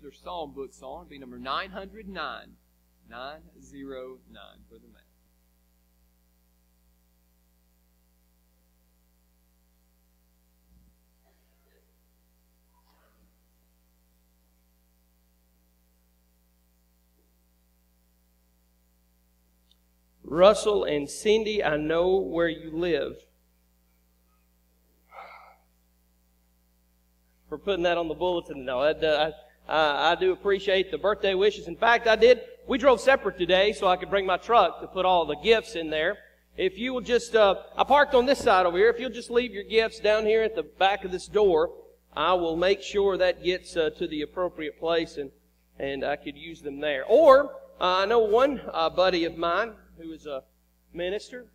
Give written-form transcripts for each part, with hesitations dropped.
their psalm books on. It'll be number 909. 909 for the math. Russell and Cindy, I know where you live. For putting that on the bulletin. No, I do appreciate the birthday wishes. In fact, we drove separate today so I could bring my truck to put all the gifts in there. If you will just, I parked on this side over here. If you'll just leave your gifts down here at the back of this door, I will make sure that gets to the appropriate place and I could use them there. Or, I know one buddy of mine who is a minister,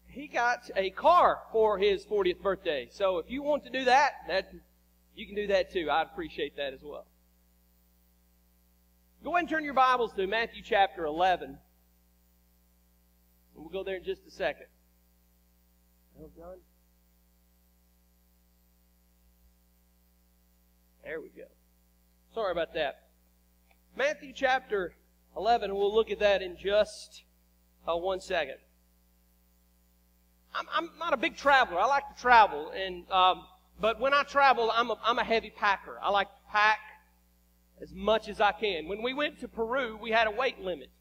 he got a car for his 40th birthday. So if you want to do that, you can do that too. I'd appreciate that as well. Go ahead and turn your Bibles to Matthew chapter 11. And we'll go there in just a second. Well done. There we go. Sorry about that. Matthew chapter 11, we'll look at that in just 1 second. I'm not a big traveler. I like to travel, but when I travel, I'm a heavy packer. I like to pack as much as I can. When we went to Peru, we had a weight limit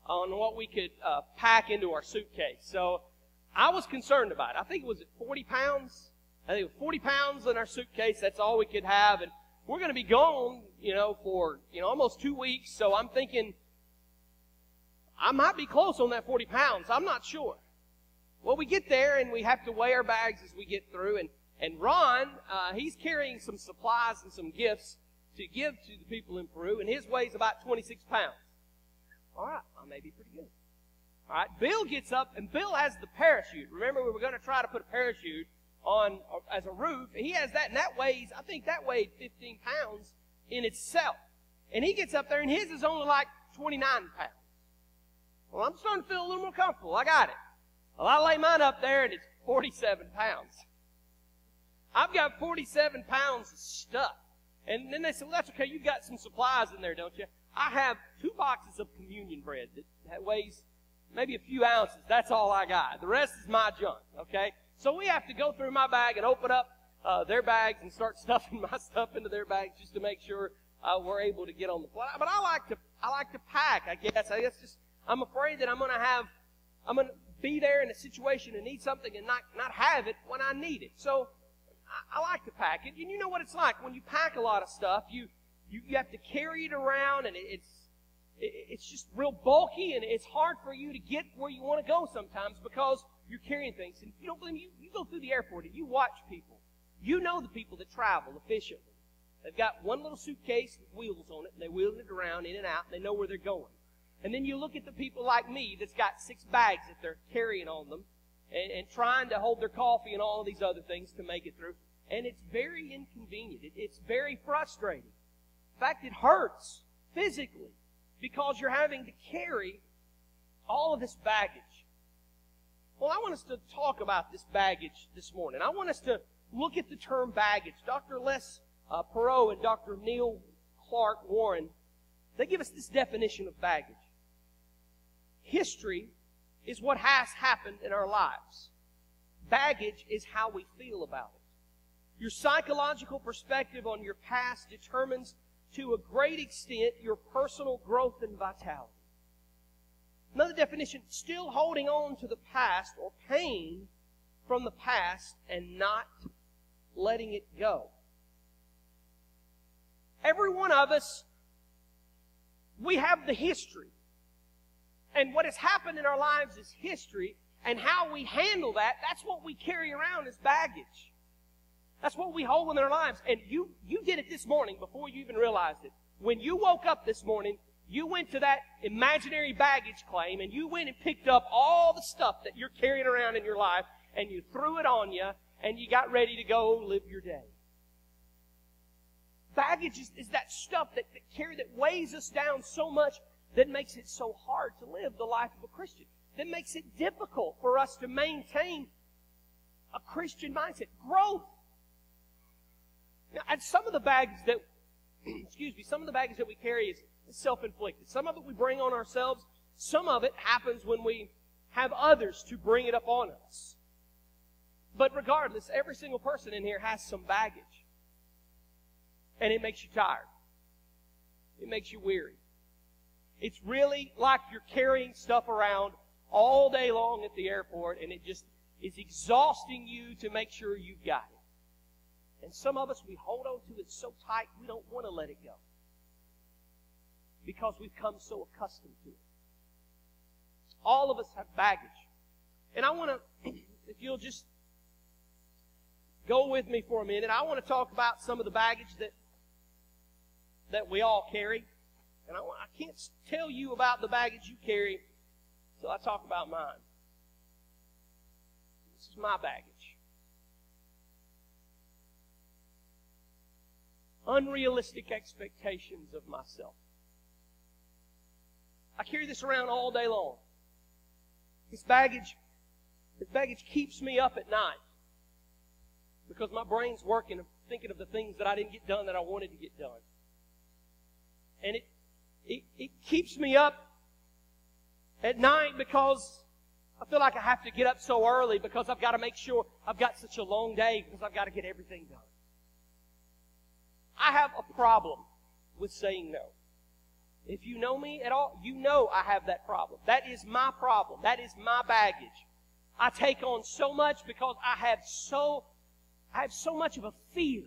on what we could pack into our suitcase. So I was concerned about it. I think it was 40 pounds. I think it was 40 pounds in our suitcase. That's all we could have, and we're going to be gone, for almost 2 weeks. So I'm thinking, I might be close on that 40 pounds. I'm not sure. Well, we get there, and we have to weigh our bags as we get through. And Ron, he's carrying some supplies and some gifts to give to the people in Peru, and his weighs about 26 pounds. All right, I may be pretty good. All right, Bill gets up, and Bill has the parachute. Remember, we were going to try to put a parachute on as a roof. He has that, and I think that weighed 15 pounds in itself. And he gets up there, and his is only like 29 pounds. Well, I'm starting to feel a little more comfortable. I got it. Well, I lay mine up there, and it's 47 pounds. I've got 47 pounds of stuff. And then they said, well, that's okay. You've got some supplies in there, don't you? I have 2 boxes of communion bread that weighs maybe a few ounces. That's all I got. The rest is my junk, okay? So we have to go through my bag and open up their bags and start stuffing my stuff into their bags just to make sure we're able to get on the flight. But I like to pack, I guess. I'm afraid that I'm going to be there in a situation and need something and not have it when I need it. So I like to pack it. And you know what it's like when you pack a lot of stuff. You have to carry it around, and it's just real bulky, and it's hard for you to get where you want to go sometimes because you're carrying things. And if you don't believe me, you go through the airport and you watch people. You know the people that travel efficiently. They've got one little suitcase with wheels on it, and they wheel it around in and out, and they know where they're going. And then you look at the people like me that's got 6 bags that they're carrying on them and trying to hold their coffee and all of these other things to make it through. And it's very inconvenient. It's very frustrating. In fact, it hurts physically because you're having to carry all of this baggage. Well, I want us to talk about this baggage this morning. I want us to look at the term baggage. Dr. Les Perot and Dr. Neil Clark Warren, they give us this definition of baggage. History is what has happened in our lives. Baggage is how we feel about it. Your psychological perspective on your past determines to a great extent your personal growth and vitality. Another definition, still holding on to the past or pain from the past and not letting it go. Every one of us, we have the history. And what has happened in our lives is history, and how we handle that, that's what we carry around as baggage. That's what we hold in our lives. And you did it this morning before you even realized it. When you woke up this morning, you went to that imaginary baggage claim, and you went and picked up all the stuff that you're carrying around in your life, and you threw it on you, and you got ready to go live your day. Baggage is that stuff that weighs us down so much that makes it so hard to live the life of a Christian. That makes it difficult for us to maintain a Christian mindset. Growth. Now, and some of the baggage excuse me, some of the baggage that we carry is self-inflicted. Some of it we bring on ourselves. Some of it happens when we have others to bring it up on us. But regardless, every single person in here has some baggage. And it makes you tired. It makes you weary. It's really like you're carrying stuff around all day long at the airport, and it just is exhausting you to make sure you've got it. And some of us, we hold on to it so tight, we don't want to let it go. Because we've come so accustomed to it. All of us have baggage. And I want to, if you'll just go with me for a minute, I want to talk about some of the baggage that we all carry. And I can't tell you about the baggage you carry until I talk about mine. This is my baggage. Unrealistic expectations of myself. I carry this around all day long. This baggage keeps me up at night because my brain's working and thinking of the things that I didn't get done that I wanted to get done. And it keeps me up at night because I feel like I have to get up so early because I've got to make sure I've got such a long day because I've got to get everything done. I have a problem with saying no. If you know me at all, you know I have that problem. That is my problem. That is my baggage. I take on so much because I have so much of a fear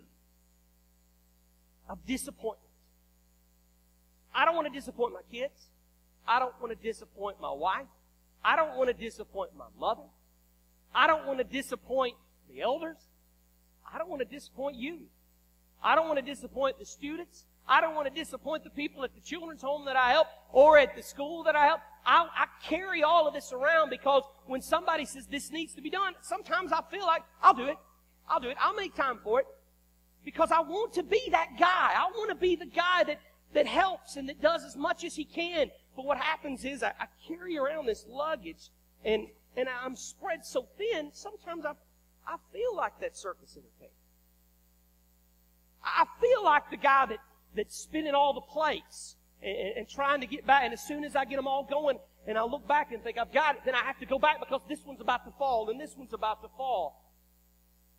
of disappointment. I don't want to disappoint my kids. I don't want to disappoint my wife. I don't want to disappoint my mother. I don't want to disappoint the elders. I don't want to disappoint you. I don't want to disappoint the students. I don't want to disappoint the people at the children's home that I help or at the school that I help. I carry all of this around because when somebody says this needs to be done, sometimes I feel like I'll do it. I'll do it. I'll make time for it because I want to be that guy. I want to be the guy that helps and that does as much as he can. But what happens is I carry around this luggage and I'm spread so thin, sometimes I feel like that circus entertainer. I feel like the guy that's spinning all the plates and trying to get back. And as soon as I get them all going and I look back and think I've got it, then I have to go back because this one's about to fall and this one's about to fall.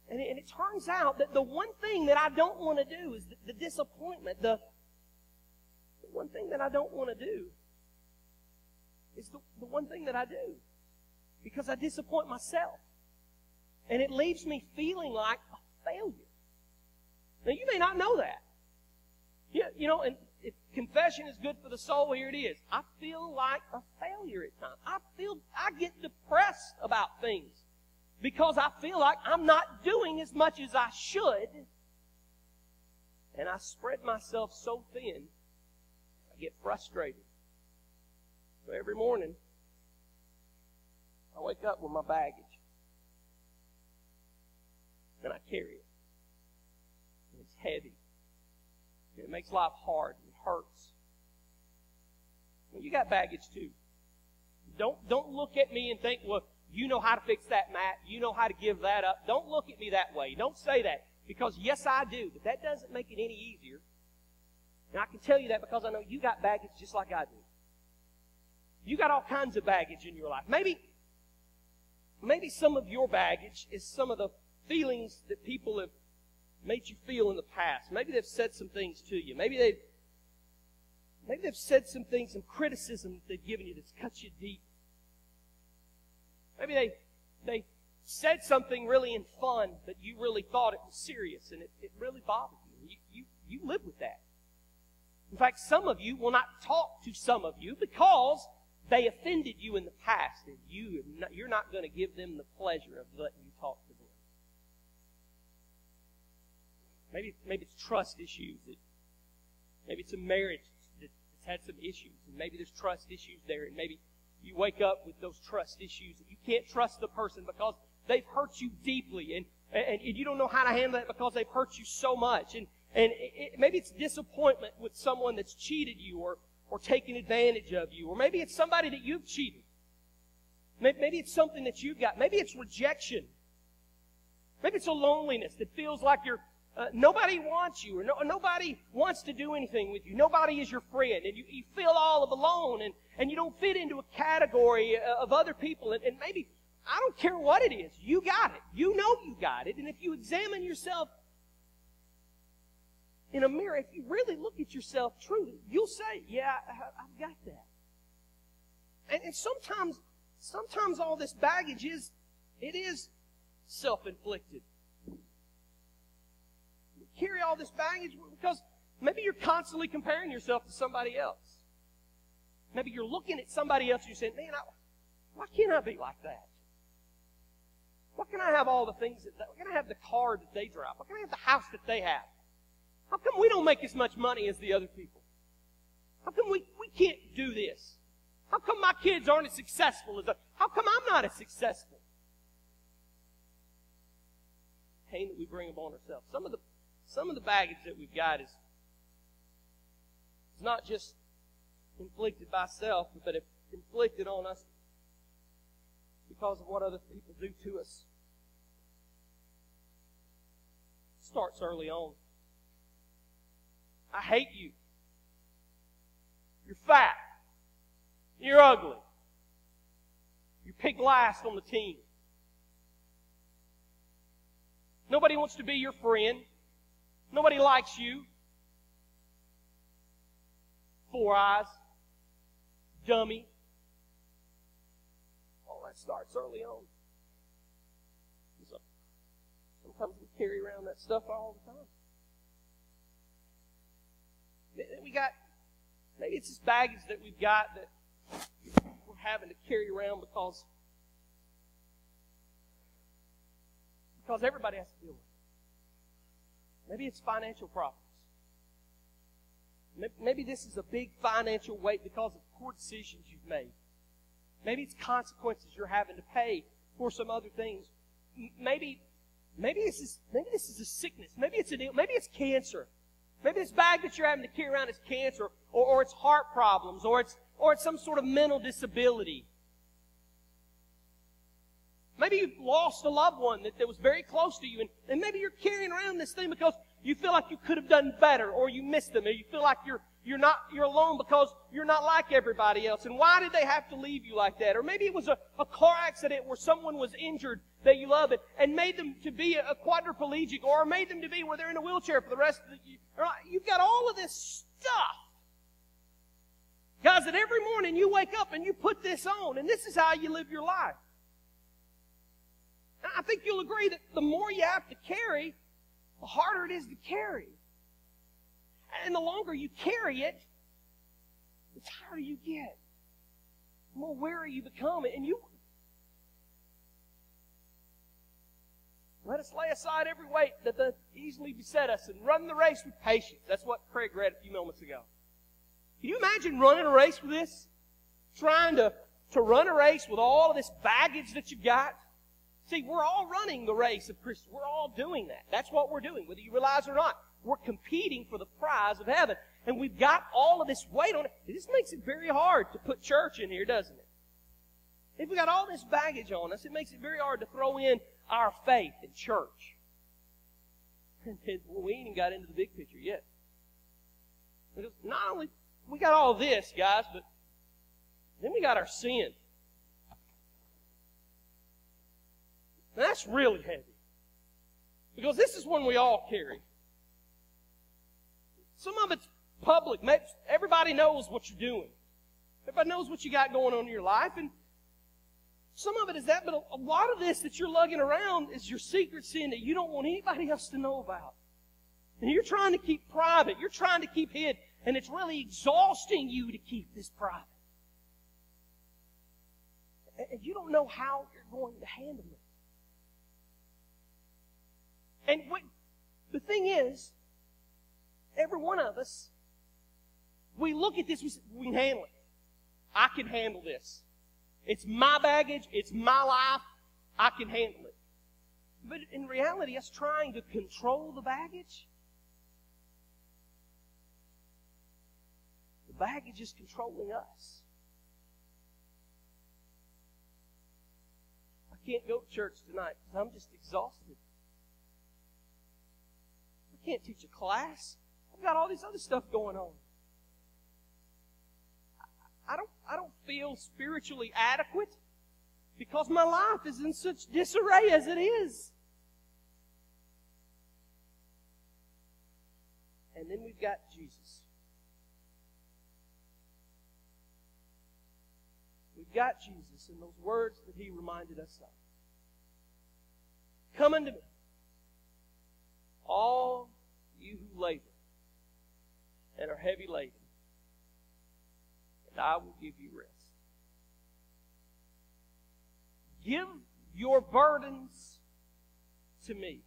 And it turns out that the one thing that I don't want to do is the disappointment. The one thing that I don't want to do is the one thing that I do because I disappoint myself. And it leaves me feeling like a failure. Now, you may not know that. Yeah, you know, and if confession is good for the soul, here it is. I feel like a failure at times. I get depressed about things because I feel like I'm not doing as much as I should. And I spread myself so thin, I get frustrated. So every morning, I wake up with my baggage. And I carry it. And it's heavy. It makes life hard. It hurts. Well, you got baggage too. Don't look at me and think, well, you know how to fix that, Matt. You know how to give that up. Don't look at me that way. Don't say that. Because yes, I do. But that doesn't make it any easier. And I can tell you that because I know you got baggage just like I do. You got all kinds of baggage in your life. Maybe some of your baggage is some of the feelings that people have made you feel in the past. Maybe they've said some things to you. Maybe they've said some things, some criticism that they've given you that's cut you deep. Maybe they said something really in fun, but you really thought it was serious, and it really bothered you. You live with that. In fact, some of you will not talk to some of you because they offended you in the past, and you're not going to give them the pleasure of letting you talk to them. Maybe it's trust issues. Maybe it's a marriage that's had some issues, and maybe there's trust issues there, and maybe you wake up with those trust issues, and you can't trust the person because they've hurt you deeply, and you don't know how to handle that because they've hurt you so much, and maybe it's disappointment with someone that's cheated you or taken advantage of you, or maybe it's somebody that you've cheated. Maybe it's something that you've got. Maybe it's rejection. Maybe it's a loneliness that feels like you're Nobody wants you, or nobody wants to do anything with you. Nobody is your friend, and you feel all alone, and you don't fit into a category of other people. And maybe, I don't care what it is, you got it. You know you got it. And if you examine yourself in a mirror, if you really look at yourself truly, you'll say, yeah, I've got that. And sometimes all this baggage is self-inflicted. Carry all this baggage because maybe you're constantly comparing yourself to somebody else. Maybe you're looking at somebody else and you're saying, man, why can't I be like that? Why can't I have all the things why can't I have the car that they drive? Why can't I have the house that they have? How come we don't make as much money as the other people? How come we can't do this? How come my kids aren't as successful as how come I'm not as successful? Pain that we bring upon ourselves. Some of the baggage that we've got is not just inflicted by self, but it's inflicted on us because of what other people do to us. It starts early on. I hate you. You're fat. You're ugly. You picked last on the team. Nobody wants to be your friend. Nobody likes you. 4 eyes. Dummy. All that starts early on. So, sometimes we carry around that stuff all the time. Maybe it's this baggage that we've got that we're having to carry around because everybody has to deal with it. Maybe it's financial problems. Maybe this is a big financial weight because of poor decisions you've made. Maybe it's consequences you're having to pay for some other things. Maybe this is a sickness. Maybe it's cancer. Maybe this bag that you're having to carry around is cancer, or it's heart problems, or it's some sort of mental disability. Maybe you've lost a loved one that was very close to you, and maybe you're carrying around this thing because you feel like you could have done better, or you missed them, or you feel like you're alone because you're not like everybody else. And why did they have to leave you like that? Or maybe it was a car accident where someone was injured that you love and made them to be a quadriplegic, or made them to be where they're in a wheelchair for the rest of the year. You've got all of this stuff. Guys, that every morning you wake up and you put this on, and this is how you live your life. I think you'll agree that the more you have to carry, the harder it is to carry. And the longer you carry it, the tighter you get. The more weary you become. And let us lay aside every weight that doth easily beset us and run the race with patience. That's what Craig read a few moments ago. Can you imagine running a race with this? Trying to run a race with all of this baggage that you've got? See, we're all running the race of Christians. We're all doing that. That's what we're doing, whether you realize it or not. We're competing for the prize of heaven. And we've got all of this weight on it. This makes it very hard to put church in here, doesn't it? If we've got all this baggage on us, it makes it very hard to throw in our faith in church. And we ain't even got into the big picture yet. Because not only we got all this, guys, but then we got our sin. Now, that's really heavy. Because this is one we all carry. Some of it's public. Everybody knows what you're doing. Everybody knows what you got going on in your life. And some of it is that, but a lot of this that you're lugging around is your secret sin that you don't want anybody else to know about. And you're trying to keep private. You're trying to keep hid. And it's really exhausting you to keep this private. And you don't know how you're going to handle it. And the thing is, every one of us, we look at this, we can handle it. I can handle this. It's my baggage, it's my life, I can handle it. But in reality, us trying to control the baggage, the baggage is controlling us. I can't go to church tonight because I'm just exhausted. I can't teach a class. I've got all this other stuff going on. I don't feel spiritually adequate because my life is in such disarray as it is. And then we've got Jesus. We've got Jesus and those words that He reminded us of. Come unto me, all you who labor and are heavy laden, and I will give you rest. Give your burdens to me.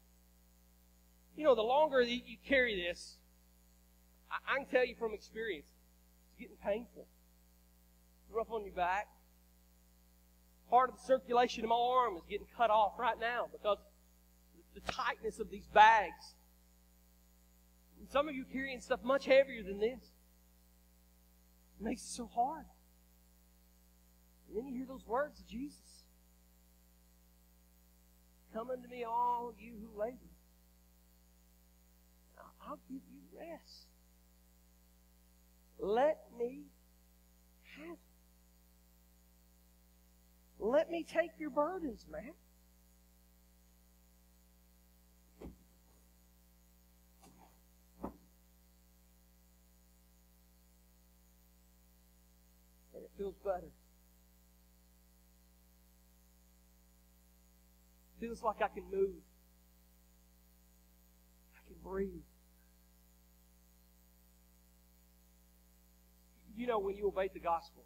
You know, the longer that you carry this, I can tell you from experience, it's getting painful. Rough on your back. Part of the circulation in my arm is getting cut off right now because the tightness of these bags. And some of you are carrying stuff much heavier than this. It makes it so hard. And then you hear those words of Jesus. Come unto me, all you who labor. I'll give you rest. Let me have it. Let me take your burdens, man. And it feels better. It feels like I can move. I can breathe. You know, when you obeyed the gospel,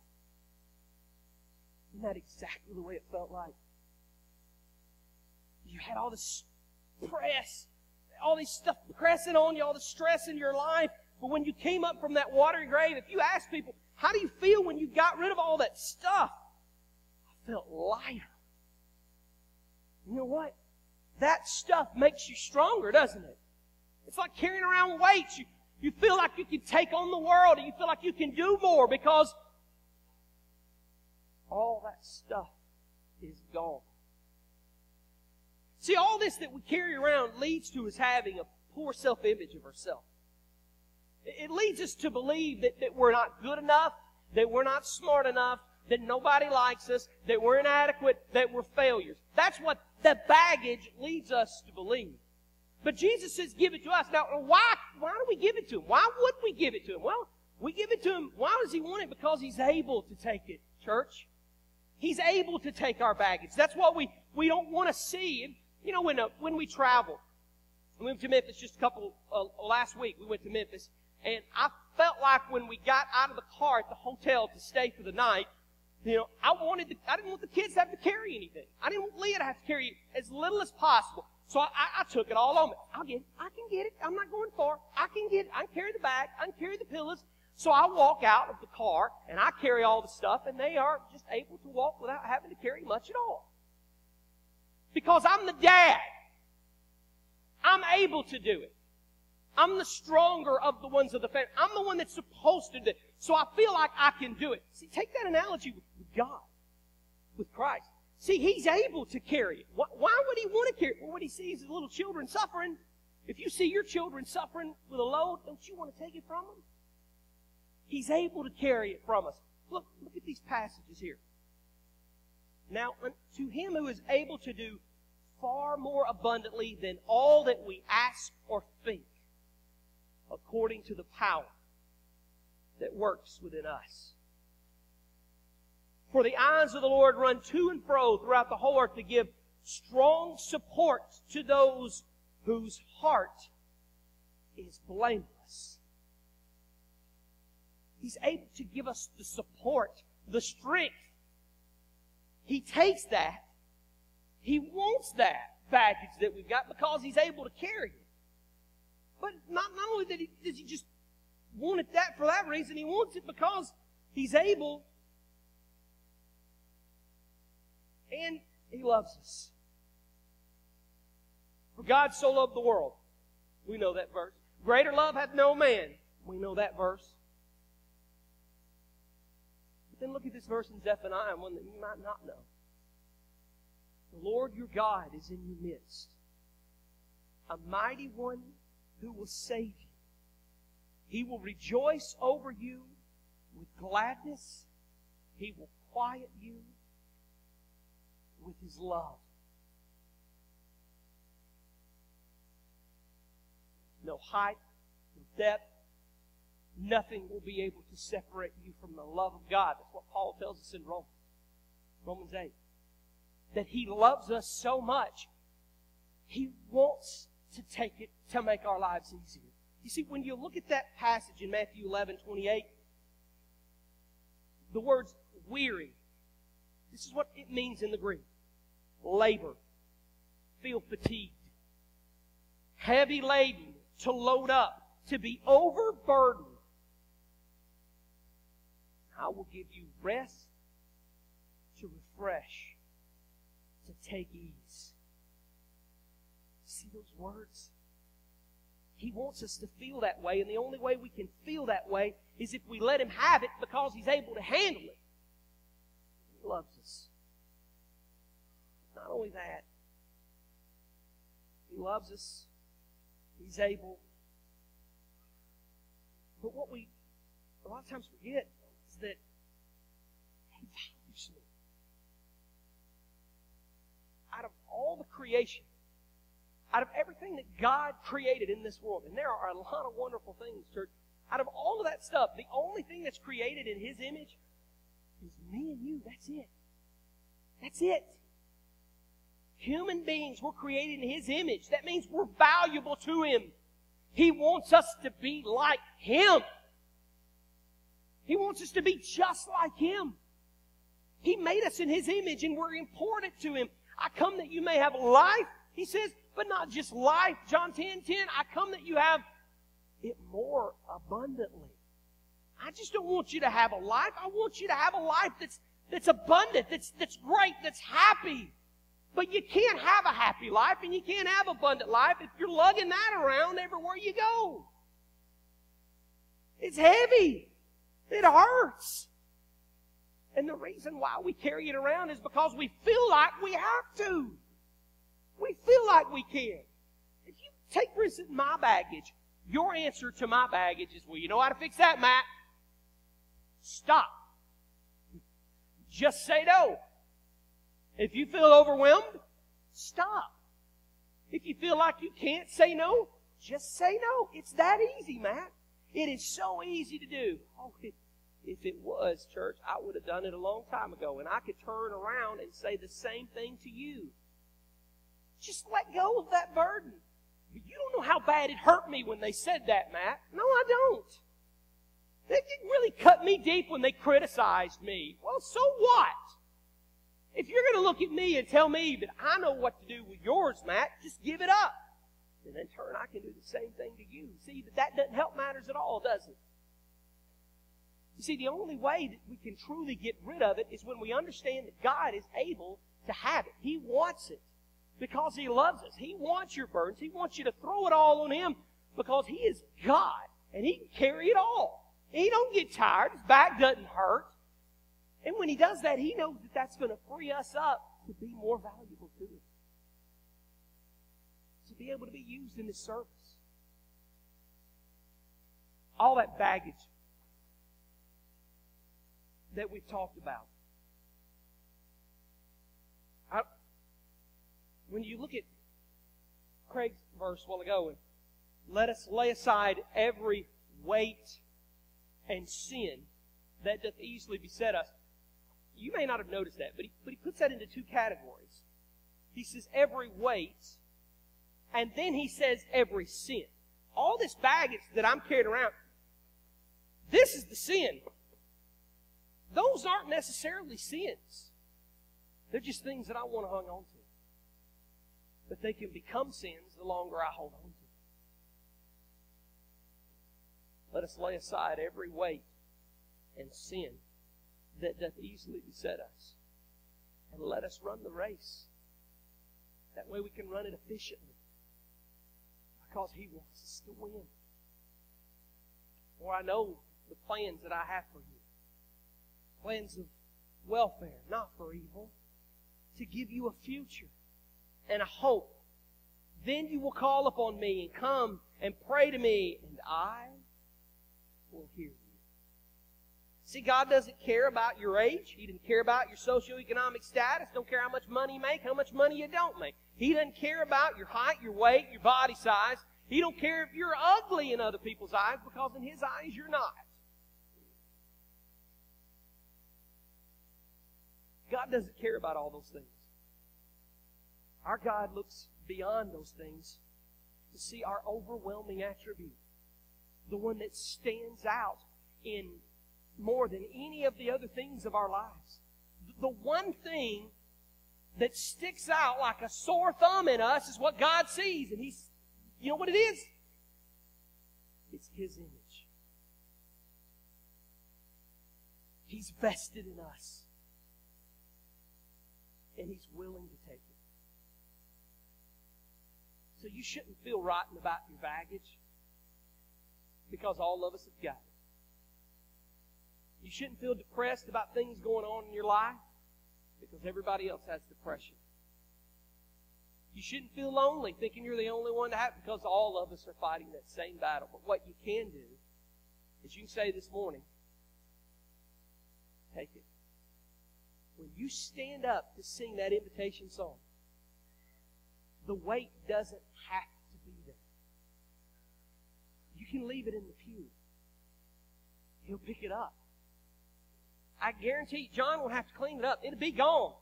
isn't that exactly the way it felt like? You had all this press, all this stuff pressing on you, all the stress in your life. But when you came up from that watery grave, if you ask people, how do you feel when you got rid of all that stuff? I felt lighter. You know what? That stuff makes you stronger, doesn't it? It's like carrying around weights. You feel like you can take on the world, and you feel like you can do more because all that stuff is gone. See, all this that we carry around leads to us having a poor self-image of ourselves. It leads us to believe that we're not good enough, that we're not smart enough, that nobody likes us, that we're inadequate, that we're failures. That's what that baggage leads us to believe. But Jesus says, give it to us. Now, why do we give it to Him? Why would we give it to Him? Well, we give it to Him. Why does He want it? Because He's able to take it, church. He's able to take our baggage. That's what we don't want to see. And, you know, when we travel, we went to Memphis just last week, we went to Memphis, and I felt like when we got out of the car at the hotel to stay for the night, you know, I didn't want the kids to have to carry anything. I didn't want Leah to have to carry as little as possible. So I took it all on me. I can get it. I'm not going far. I can get it. I can carry the bag. I can carry the pillows. So I walk out of the car, and I carry all the stuff, and they are just able to walk without having to carry much at all. Because I'm the dad. I'm able to do it. I'm the stronger of the ones of the family. I'm the one that's supposed to do it. So I feel like I can do it. See, take that analogy with God, with Christ. See, He's able to carry it. Why would He want to carry it? Well, when He sees His little children suffering, if you see your children suffering with a load, don't you want to take it from them? He's able to carry it from us. Look at these passages here. Now, to Him who is able to do far more abundantly than all that we ask or think, according to the power that works within us. For the eyes of the Lord run to and fro throughout the whole earth to give strong support to those whose heart is blameless. He's able to give us the support, the strength. He takes that. He wants that baggage that we've got because He's able to carry it. But not only does He just want it that for that reason, He wants it because He's able and He loves us. For God so loved the world. We know that verse. Greater love hath no man. We know that verse. But then look at this verse in Zephaniah, one that you might not know. The Lord your God is in your midst, a mighty one who will save you. He will rejoice over you with gladness. He will quiet you with His love. No height, no depth, nothing will be able to separate you from the love of God. That's what Paul tells us in Romans 8. That He loves us so much, He wants to take it to make our lives easier. You see, when you look at that passage in Matthew 11:28, the words weary, this is what it means in the Greek. Labor, feel fatigued, heavy laden, to load up, to be overburdened. I will give you rest, to refresh, to take ease. See those words? He wants us to feel that way, and the only way we can feel that way is if we let Him have it, because He's able to handle it. He loves us. Not only that, He loves us. He's able. But what we a lot of times forget is that He values me. Out of all the creation, out of everything that God created in this world, and there are a lot of wonderful things, church, out of all of that stuff, the only thing that's created in His image is me and you. That's it. That's it. Human beings were created in His image. That means we're valuable to Him. He wants us to be like Him. He wants us to be just like Him. He made us in His image, and we're important to Him. I come that you may have life, He says, but not just life. John 10:10, I come that you have it more abundantly. I just don't want you to have a life. I want you to have a life that's abundant, that's great, that's happy. But you can't have a happy life and you can't have abundant life if you're lugging that around everywhere you go. It's heavy. It hurts. And the reason why we carry it around is because we feel like we have to. We feel like we can. If you take, for instance, my baggage, your answer to my baggage is, well, you know how to fix that, Matt? Stop. Just say no. If you feel overwhelmed, stop. If you feel like you can't say no, just say no. It's that easy, Matt. It is so easy to do. Oh, if it was, church, I would have done it a long time ago, and I could turn around and say the same thing to you. Just let go of that burden. But you don't know how bad it hurt me when they said that, Matt. No, I don't. It really cut me deep when they criticized me. Well, so what? If you're going to look at me and tell me that I know what to do with yours, Matt, just give it up. And in turn, I can do the same thing to you. See, that doesn't help matters at all, does it? You see, the only way that we can truly get rid of it is when we understand that God is able to have it. He wants it because He loves us. He wants your burdens. He wants you to throw it all on Him because He is God and He can carry it all. He don't get tired. His back doesn't hurt. And when He does that, He knows that that's going to free us up to be more valuable to Him. To be able to be used in His service. All that baggage that we've talked about. When you look at Craig's verse a while ago, and let us lay aside every weight and sin that doth easily beset us. You may not have noticed that, but he puts that into two categories. He says every weight, and then he says every sin. All this baggage that I'm carrying around, this is the sin. Those aren't necessarily sins. They're just things that I want to hang on to. But they can become sins the longer I hold on to them. Let us lay aside every weight and sin that doth easily beset us. And let us run the race. That way we can run it efficiently. Because He wants us to win. For I know the plans that I have for you. Plans of welfare, not for evil. To give you a future and a hope. Then you will call upon me and come and pray to me, and I will hear you. See, God doesn't care about your age. He doesn't care about your socioeconomic status. Don't care how much money you make, how much money you don't make. He doesn't care about your height, your weight, your body size. He don't care if you're ugly in other people's eyes, because in His eyes you're not. God doesn't care about all those things. Our God looks beyond those things to see our overwhelming attribute, the one that stands out in more than any of the other things of our lives. The one thing that sticks out like a sore thumb in us is what God sees. And He's, you know what it is? It's His image. He's vested in us. And He's willing to take it. So you shouldn't feel rotten about your baggage, because all of us have got it. You shouldn't feel depressed about things going on in your life, because everybody else has depression. You shouldn't feel lonely thinking you're the only one to have it, because all of us are fighting that same battle. But what you can do is you can say this morning, take it. When you stand up to sing that invitation song, the weight doesn't have to be there. You can leave it in the pew. He'll pick it up. I guarantee you, John will have to clean it up. It'll be gone.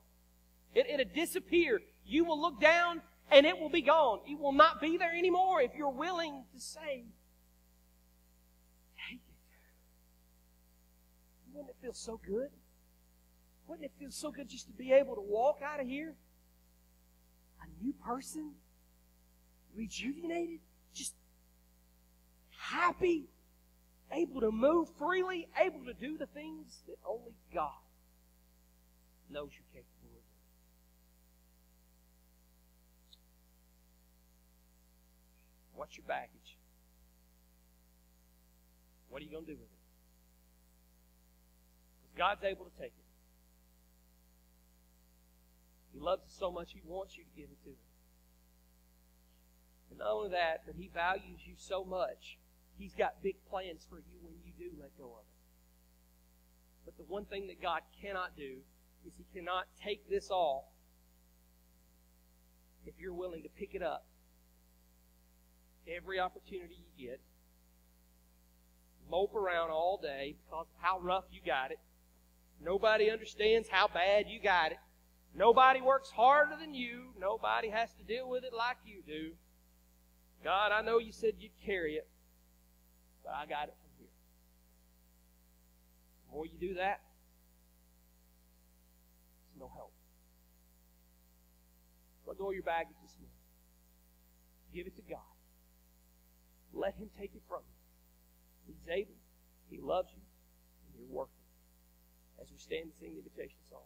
It'll disappear. You will look down and it will be gone. It will not be there anymore if you're willing to say, take it. Wouldn't it feel so good? Wouldn't it feel so good just to be able to walk out of here a new person, rejuvenated, just happy, able to move freely, able to do the things that only God knows you're capable of doing. What's your baggage? What are you going to do with it? Because God's able to take it. He loves it so much, He wants you to give it to Him. And not only that, but He values you so much, He's got big plans for you when you do let go of it. But the one thing that God cannot do is He cannot take this off if you're willing to pick it up every opportunity you get, mope around all day because of how rough you got it. Nobody understands how bad you got it. Nobody works harder than you. Nobody has to deal with it like you do. God, I know you said you'd carry it, but I got it from here. The more you do that, there's no help. Let go of your baggage this morning. Give it to God. Let Him take it from you. He's able. He loves you. And you're worth it. As we stand and sing the invitation song.